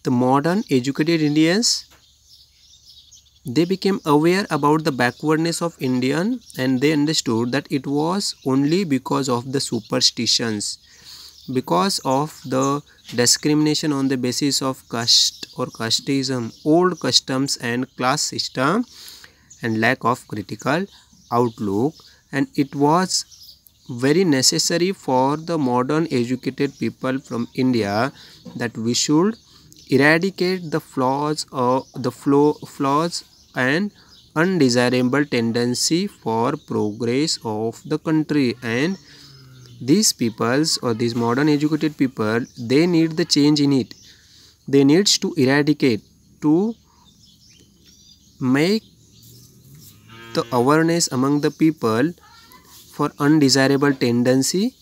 The modern educated Indians, they became aware about the backwardness of Indian, and they understood that it was only because of the superstitions, because of the discrimination on the basis of caste or casteism, old customs and class system, and lack of critical outlook. And it was very necessary for the modern educated people from India that we should eradicate the flaws and undesirable tendency for progress of the country. And these peoples, or these modern educated people, they need the change in it. They needs to eradicate, to make the awareness among the people for undesirable tendency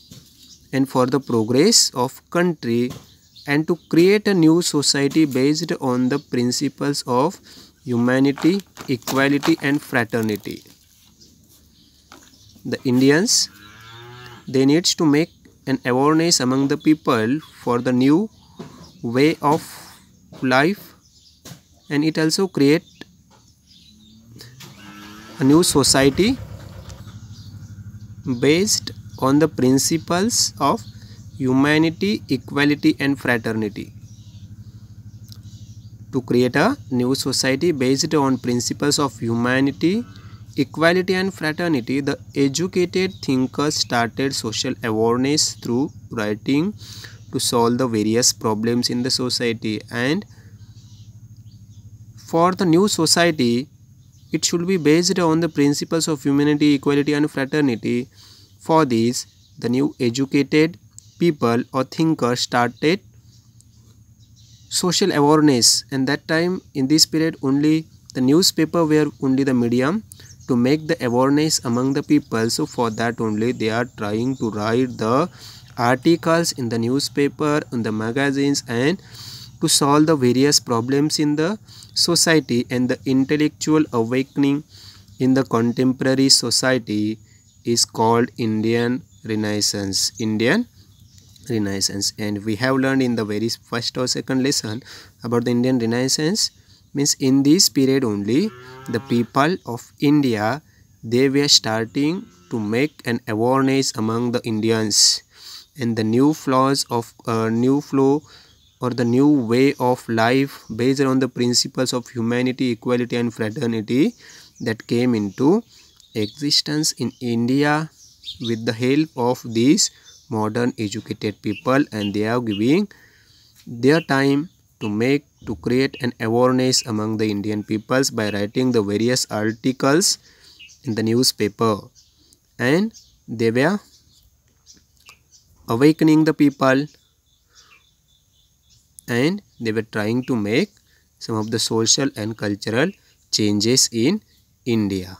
and for the progress of country, and to create a new society based on the principles of humanity, equality and fraternity. The Indians, they needs to make an awareness among the people for the new way of life, and it also create a new society based on the principles of humanity, equality and fraternity. To create a new society based on principles of humanity, equality and fraternity, the educated thinkers started social awareness through writing to solve the various problems in the society. And for the new society, it should be based on the principles of humanity, equality and fraternity. For this, the new educated people or thinkers started social awareness, and that time, in this period, only the newspaper were only the medium to make the awareness among the people. So for that only they are trying to write the articles in the newspaper, in the magazines, and to solve the various problems in the society. And the intellectual awakening in the contemporary society is called Indian Renaissance. Indian Renaissance. And we have learned in the very first or second lesson about the Indian Renaissance. Means in this period only the people of India, they were starting to make an awareness among the Indians, and the new flaws of new flow or the new way of life based on the principles of humanity, equality and fraternity that came into existence in India with the help of these modern educated people. And they are giving their time to create an awareness among the Indian peoples by writing the various articles in the newspaper, and they were awakening the people, and they were trying to make some of the social and cultural changes in India.